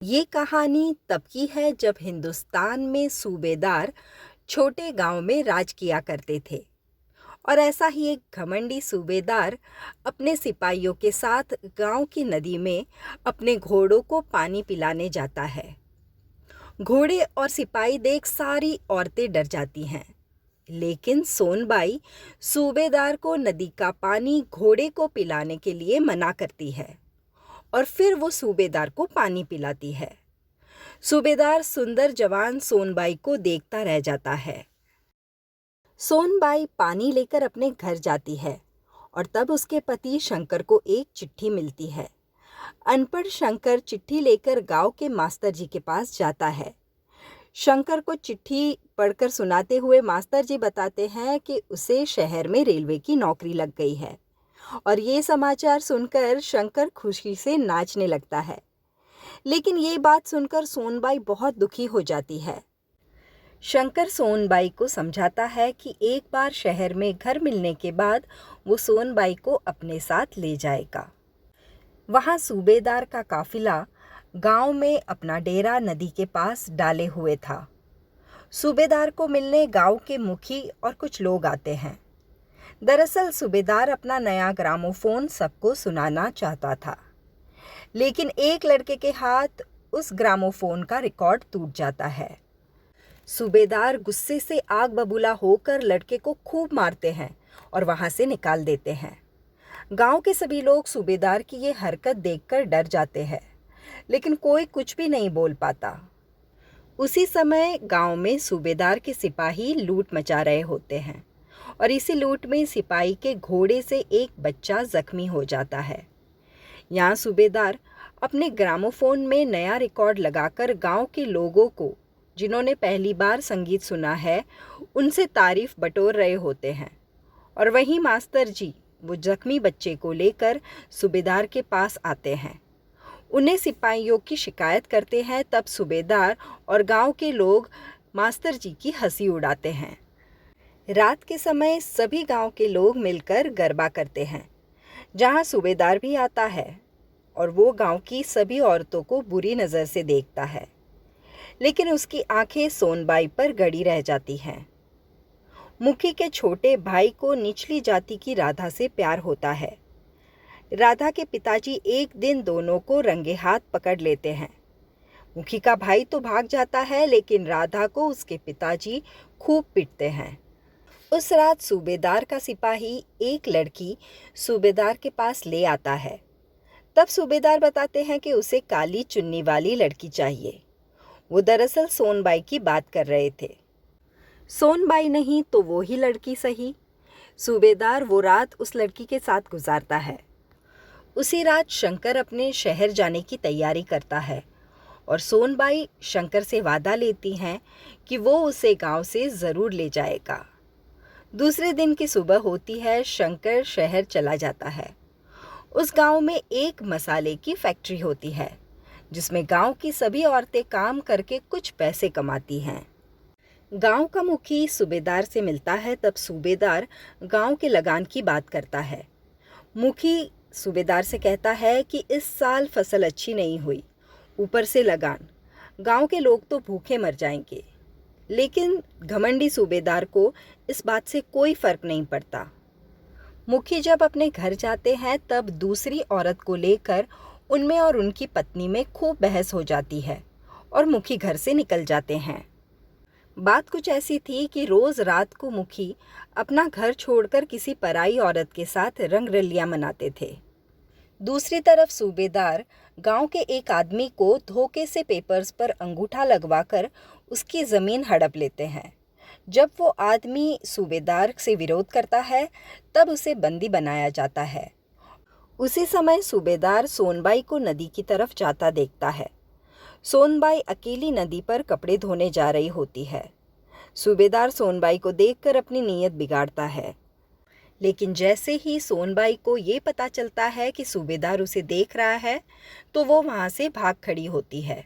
ये कहानी तब की है जब हिंदुस्तान में सूबेदार छोटे गांव में राज किया करते थे। और ऐसा ही एक घमंडी सूबेदार अपने सिपाहियों के साथ गांव की नदी में अपने घोड़ों को पानी पिलाने जाता है। घोड़े और सिपाही देख सारी औरतें डर जाती हैं, लेकिन सोनबाई सूबेदार को नदी का पानी घोड़े को पिलाने के लिए मना करती है और फिर वो सूबेदार को पानी पिलाती है। सूबेदार सुंदर जवान सोनबाई को देखता रह जाता है। सोनबाई पानी लेकर अपने घर जाती है और तब उसके पति शंकर को एक चिट्ठी मिलती है। अनपढ़ शंकर चिट्ठी लेकर गांव के मास्टर जी के पास जाता है। शंकर को चिट्ठी पढ़कर सुनाते हुए मास्टर जी बताते हैं कि उसे शहर में रेलवे की नौकरी लग गई है और ये समाचार सुनकर शंकर खुशी से नाचने लगता है। लेकिन ये बात सुनकर सोनबाई बहुत दुखी हो जाती है। शंकर सोनबाई को समझाता है कि एक बार शहर में घर मिलने के बाद वो सोनबाई को अपने साथ ले जाएगा। वहाँ सूबेदार का काफिला गांव में अपना डेरा नदी के पास डाले हुए था। सूबेदार को मिलने गांव के मुखी और कुछ लोग आते हैं। दरअसल सूबेदार अपना नया ग्रामोफोन सबको सुनाना चाहता था, लेकिन एक लड़के के हाथ उस ग्रामोफोन का रिकॉर्ड टूट जाता है। सूबेदार गुस्से से आग बबूला होकर लड़के को खूब मारते हैं और वहां से निकाल देते हैं। गांव के सभी लोग सूबेदार की ये हरकत देखकर डर जाते हैं, लेकिन कोई कुछ भी नहीं बोल पाता। उसी समय गांव में सूबेदार के सिपाही लूट मचा रहे होते हैं और इसी लूट में सिपाही के घोड़े से एक बच्चा जख्मी हो जाता है। यहाँ सूबेदार अपने ग्रामोफोन में नया रिकॉर्ड लगाकर गांव के लोगों को, जिन्होंने पहली बार संगीत सुना है, उनसे तारीफ बटोर रहे होते हैं। और वहीं मास्टर जी वो जख्मी बच्चे को लेकर सूबेदार के पास आते हैं। उन्हें सिपाहियों की शिकायत करते हैं। तब सूबेदार और गांव के लोग मास्टर जी की हंसी उड़ाते हैं। रात के समय सभी गांव के लोग मिलकर गरबा करते हैं, जहां सूबेदार भी आता है और वो गांव की सभी औरतों को बुरी नज़र से देखता है, लेकिन उसकी आंखें सोनबाई पर गड़ी रह जाती हैं। मुखी के छोटे भाई को निचली जाति की राधा से प्यार होता है। राधा के पिताजी एक दिन दोनों को रंगे हाथ पकड़ लेते हैं। मुखी का भाई तो भाग जाता है, लेकिन राधा को उसके पिताजी खूब पीटते हैं। उस रात सूबेदार का सिपाही एक लड़की सूबेदार के पास ले आता है। तब सूबेदार बताते हैं कि उसे काली चुन्नी वाली लड़की चाहिए। वो दरअसल सोनबाई की बात कर रहे थे। सोनबाई नहीं तो वो ही लड़की सही। सूबेदार वो रात उस लड़की के साथ गुजारता है। उसी रात शंकर अपने शहर जाने की तैयारी करता है और सोनबाई शंकर से वादा लेती हैं कि वो उसे गांव से ज़रूर ले जाएगा। दूसरे दिन की सुबह होती है। शंकर शहर चला जाता है। उस गांव में एक मसाले की फैक्ट्री होती है, जिसमें गांव की सभी औरतें काम करके कुछ पैसे कमाती हैं। गांव का मुखी सूबेदार से मिलता है। तब सूबेदार गांव के लगान की बात करता है। मुखी सूबेदार से कहता है कि इस साल फसल अच्छी नहीं हुई, ऊपर से लगान, गांव के लोग तो भूखे मर जाएंगे। लेकिन घमंडी सूबेदार को इस बात से कोई फर्क नहीं पड़ता। मुखी जब अपने घर जाते हैं तब दूसरी औरत को लेकर उनमें और उनकी पत्नी में खूब बहस हो जाती है और मुखी घर से निकल जाते हैं। बात कुछ ऐसी थी कि रोज रात को मुखी अपना घर छोड़कर किसी पराई औरत के साथ रंगरलियां मनाते थे। दूसरी तरफ सूबेदार गांव के एक आदमी को धोखे से पेपर्स पर अंगूठा लगवाकर उसकी ज़मीन हड़प लेते हैं। जब वो आदमी सूबेदार से विरोध करता है तब उसे बंदी बनाया जाता है। उसी समय सूबेदार सोनबाई को नदी की तरफ जाता देखता है। सोनबाई अकेली नदी पर कपड़े धोने जा रही होती है। सूबेदार सोनबाई को देखकर अपनी नीयत बिगाड़ता है, लेकिन जैसे ही सोनबाई को ये पता चलता है कि सूबेदार उसे देख रहा है तो वो वहाँ से भाग खड़ी होती है।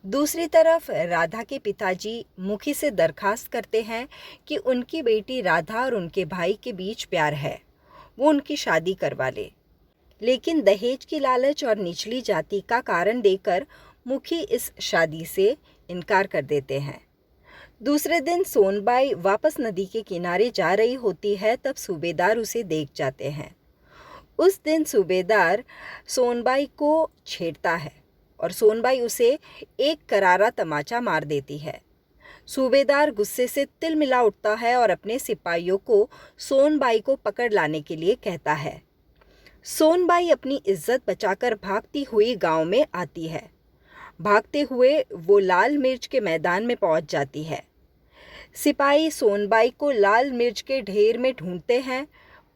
दूसरी तरफ राधा के पिताजी मुखी से दरखास्त करते हैं कि उनकी बेटी राधा और उनके भाई के बीच प्यार है, वो उनकी शादी करवा ले। लेकिन दहेज की लालच और निचली जाति का कारण देकर मुखी इस शादी से इनकार कर देते हैं। दूसरे दिन सोनबाई वापस नदी के किनारे जा रही होती है, तब सूबेदार उसे देख जाते हैं। उस दिन सूबेदार सोनबाई को छेड़ता है और सोनबाई उसे एक करारा तमाचा मार देती है। सूबेदार गुस्से से तिलमिला उठता है और अपने सिपाहियों को सोनबाई को पकड़ लाने के लिए कहता है। सोनबाई अपनी इज्जत बचाकर भागती हुई गांव में आती है। भागते हुए वो लाल मिर्च के मैदान में पहुंच जाती है। सिपाही सोनबाई को लाल मिर्च के ढेर में ढूंढते हैं,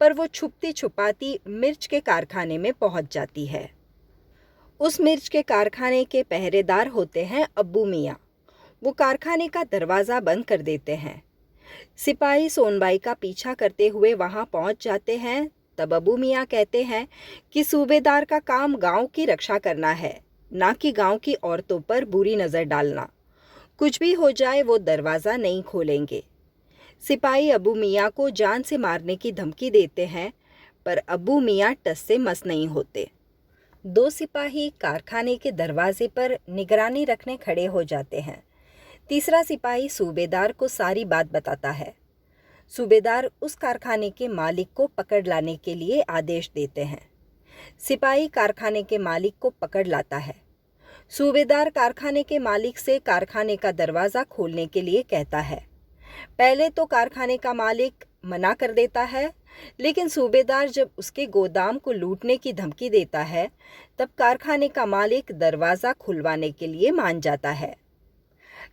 पर वो छुपती छुपाती मिर्च के कारखाने में पहुंच जाती है। उस मिर्च के कारखाने के पहरेदार होते हैं अब्बू मियाँ। वो कारखाने का दरवाज़ा बंद कर देते हैं। सिपाही सोनबाई का पीछा करते हुए वहां पहुंच जाते हैं। तब अब्बू मियाँ कहते हैं कि सूबेदार का काम गांव की रक्षा करना है, ना कि गांव की औरतों पर बुरी नज़र डालना। कुछ भी हो जाए वो दरवाज़ा नहीं खोलेंगे। सिपाही अब्बू मियाँ को जान से मारने की धमकी देते हैं, पर अब्बू मियाँ टस से मस नहीं होते। दो सिपाही कारखाने के दरवाजे पर निगरानी रखने खड़े हो जाते हैं। तीसरा सिपाही सूबेदार को सारी बात बताता है। सूबेदार उस कारखाने के मालिक को पकड़ लाने के लिए आदेश देते हैं। सिपाही कारखाने के मालिक को पकड़ लाता है। सूबेदार कारखाने के मालिक से कारखाने का दरवाज़ा खोलने के लिए कहता है। पहले तो कारखाने का मालिक मना कर देता है, लेकिन सूबेदार जब उसके गोदाम को लूटने की धमकी देता है, तब कारखाने का मालिक दरवाज़ा खुलवाने के लिए मान जाता है।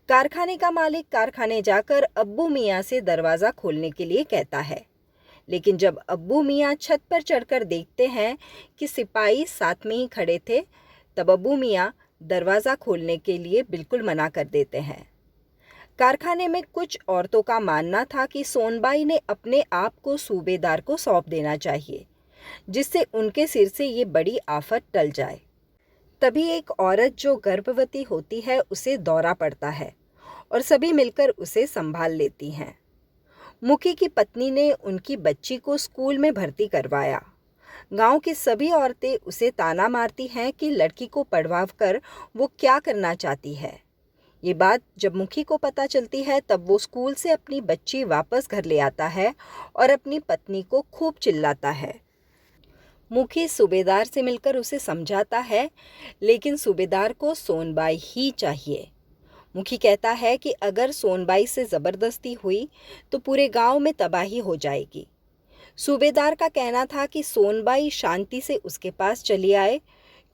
कारखाने का मालिक कारखाने जाकर अब्बू मियाँ से दरवाज़ा खोलने के लिए कहता है, लेकिन जब अब्बू मियाँ छत पर चढ़कर देखते हैं कि सिपाही साथ में ही खड़े थे, तब अब्बू मियाँ दरवाज़ा खोलने के लिए बिल्कुल मना कर देते हैं। कारखाने में कुछ औरतों का मानना था कि सोनबाई ने अपने आप को सूबेदार को सौंप देना चाहिए, जिससे उनके सिर से ये बड़ी आफत टल जाए। तभी एक औरत जो गर्भवती होती है उसे दौरा पड़ता है और सभी मिलकर उसे संभाल लेती हैं। मुखी की पत्नी ने उनकी बच्ची को स्कूल में भर्ती करवाया। गांव की सभी औरतें उसे ताना मारती हैं कि लड़की को पढ़वाकर वो क्या करना चाहती है। ये बात जब मुखी को पता चलती है, तब वो स्कूल से अपनी बच्ची वापस घर ले आता है और अपनी पत्नी को खूब चिल्लाता है। मुखी सूबेदार से मिलकर उसे समझाता है, लेकिन सूबेदार को सोनबाई ही चाहिए। मुखी कहता है कि अगर सोनबाई से ज़बरदस्ती हुई तो पूरे गांव में तबाही हो जाएगी। सूबेदार का कहना था कि सोनबाई शांति से उसके पास चली आए,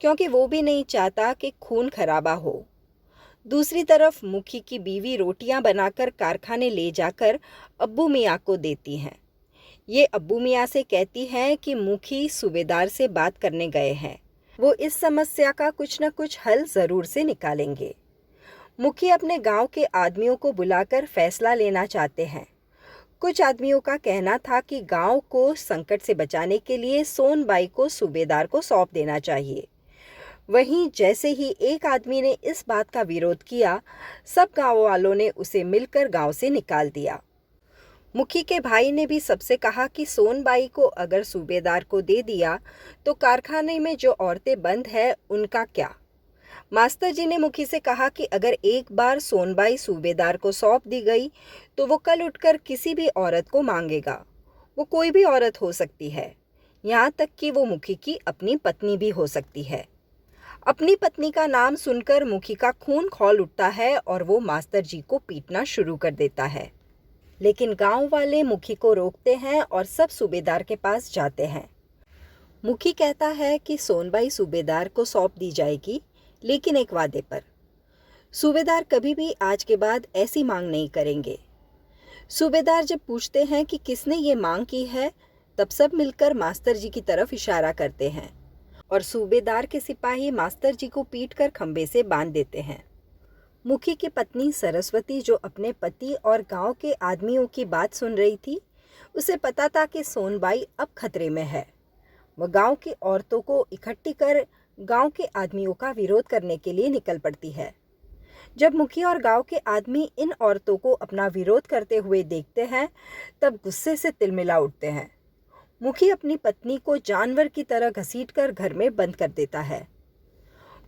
क्योंकि वो भी नहीं चाहता कि खून खराबा हो। दूसरी तरफ मुखी की बीवी रोटियां बनाकर कारखाने ले जाकर अब्बू मियाँ को देती हैं। ये अब्बू मियाँ से कहती हैं कि मुखी सूबेदार से बात करने गए हैं, वो इस समस्या का कुछ न कुछ हल ज़रूर से निकालेंगे। मुखी अपने गांव के आदमियों को बुलाकर फैसला लेना चाहते हैं। कुछ आदमियों का कहना था कि गांव को संकट से बचाने के लिए सोनबाई को सूबेदार को सौंप देना चाहिए। वहीं जैसे ही एक आदमी ने इस बात का विरोध किया, सब गांव वालों ने उसे मिलकर गांव से निकाल दिया। मुखी के भाई ने भी सबसे कहा कि सोनबाई को अगर सूबेदार को दे दिया तो कारखाने में जो औरतें बंद है उनका क्या। मास्टर जी ने मुखी से कहा कि अगर एक बार सोनबाई सूबेदार को सौंप दी गई तो वो कल उठकर किसी भी औरत को मांगेगा। वो कोई भी औरत हो सकती है, यहाँ तक कि वो मुखी की अपनी पत्नी भी हो सकती है। अपनी पत्नी का नाम सुनकर मुखी का खून खौल उठता है और वो मास्टर जी को पीटना शुरू कर देता है। लेकिन गांव वाले मुखी को रोकते हैं और सब सूबेदार के पास जाते हैं। मुखी कहता है कि सोनबाई सूबेदार को सौंप दी जाएगी, लेकिन एक वादे पर। सूबेदार कभी भी आज के बाद ऐसी मांग नहीं करेंगे। सूबेदार जब पूछते हैं कि किसने ये मांग की है, तब सब मिलकर मास्टर जी की तरफ इशारा करते हैं और सूबेदार के सिपाही मास्टर जी को पीटकर खंबे से बांध देते हैं। मुखी की पत्नी सरस्वती, जो अपने पति और गांव के आदमियों की बात सुन रही थी, उसे पता था कि सोनबाई अब खतरे में है। वह गांव की औरतों को इकट्ठी कर गांव के आदमियों का विरोध करने के लिए निकल पड़ती है। जब मुखी और गांव के आदमी इन औरतों को अपना विरोध करते हुए देखते हैं, तब गुस्से से तिलमिला उठते हैं। मुखी अपनी पत्नी को जानवर की तरह घसीटकर घर में बंद कर देता है।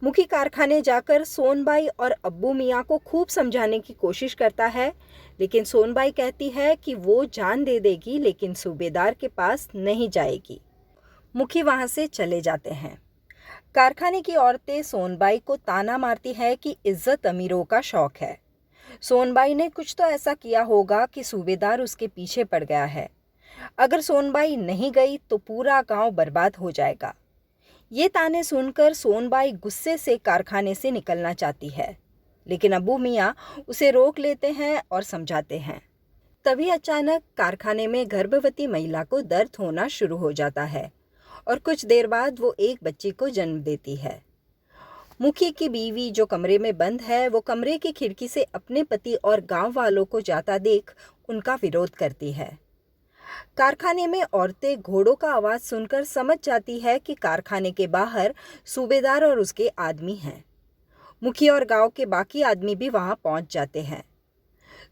मुखी कारखाने जाकर सोनबाई और अब्बू मियाँ को खूब समझाने की कोशिश करता है, लेकिन सोनबाई कहती है कि वो जान दे देगी लेकिन सूबेदार के पास नहीं जाएगी। मुखी वहां से चले जाते हैं। कारखाने की औरतें सोनबाई को ताना मारती है कि इज्जत अमीरों का शौक है। सोनबाई ने कुछ तो ऐसा किया होगा कि सूबेदार उसके पीछे पड़ गया है। अगर सोनबाई नहीं गई तो पूरा गांव बर्बाद हो जाएगा। ये ताने सुनकर सोनबाई गुस्से से कारखाने से निकलना चाहती है, लेकिन अब्बू मियाँ उसे रोक लेते हैं और समझाते हैं। तभी अचानक कारखाने में गर्भवती महिला को दर्द होना शुरू हो जाता है और कुछ देर बाद वो एक बच्चे को जन्म देती है। मुखी की बीवी जो कमरे में बंद है, वो कमरे की खिड़की से अपने पति और गांव वालों को जाता देख उनका विरोध करती है। कारखाने में औरतें घोड़ों का आवाज सुनकर समझ जाती है कि कारखाने के बाहर सूबेदार और उसके आदमी हैं। मुखी और गांव के बाकी आदमी भी वहां पहुंच जाते हैं।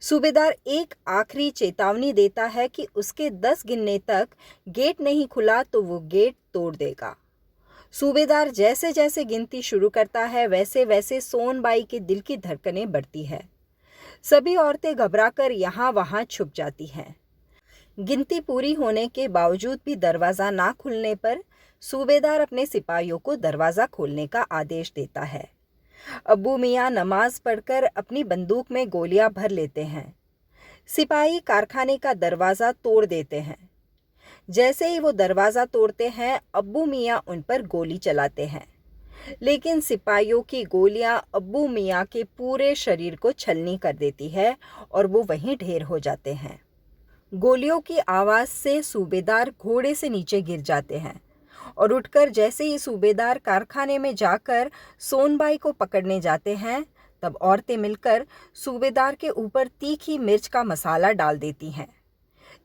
सूबेदार एक आखिरी चेतावनी देता है कि उसके 10 गिनने तक गेट नहीं खुला तो वो गेट तोड़ देगा। सूबेदार जैसे जैसे गिनती शुरू करता है, वैसे वैसे सोनबाई के दिल की धड़कनें बढ़ती है। सभी औरतें घबराकर यहाँ वहां छुप जाती हैं। गिनती पूरी होने के बावजूद भी दरवाज़ा ना खुलने पर सूबेदार अपने सिपाहियों को दरवाज़ा खोलने का आदेश देता है। अब्बू मियाँ नमाज पढ़कर अपनी बंदूक में गोलियां भर लेते हैं। सिपाही कारखाने का दरवाज़ा तोड़ देते हैं। जैसे ही वो दरवाज़ा तोड़ते हैं, अब्बू मियाँ उन पर गोली चलाते हैं, लेकिन सिपाहियों की गोलियां अब्बू मियाँ के पूरे शरीर को छलनी कर देती है और वो वहीं ढेर हो जाते हैं। गोलियों की आवाज से सूबेदार घोड़े से नीचे गिर जाते हैं और उठकर जैसे ही सूबेदार कारखाने में जाकर सोनबाई को पकड़ने जाते हैं, तब औरतें मिलकर सूबेदार के ऊपर तीखी मिर्च का मसाला डाल देती हैं।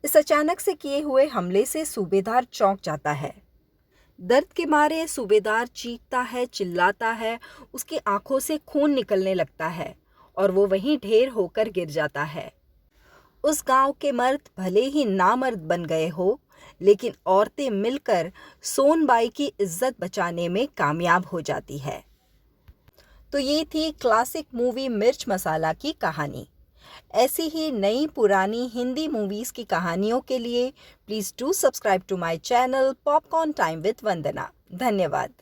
इस अचानक से किए हुए हमले से सूबेदार चौंक जाता है। दर्द के मारे सूबेदार चीखता है, चिल्लाता है, उसकी आंखों से खून निकलने लगता है और वो वहीं ढेर होकर गिर जाता है। उस गांव के मर्द भले ही नामर्द बन गए हो, लेकिन औरतें मिलकर सोनबाई की इज्जत बचाने में कामयाब हो जाती है। तो ये थी क्लासिक मूवी मिर्च मसाला की कहानी। ऐसी ही नई पुरानी हिंदी मूवीज की कहानियों के लिए please do subscribe to my channel popcorn time with Vandana. धन्यवाद।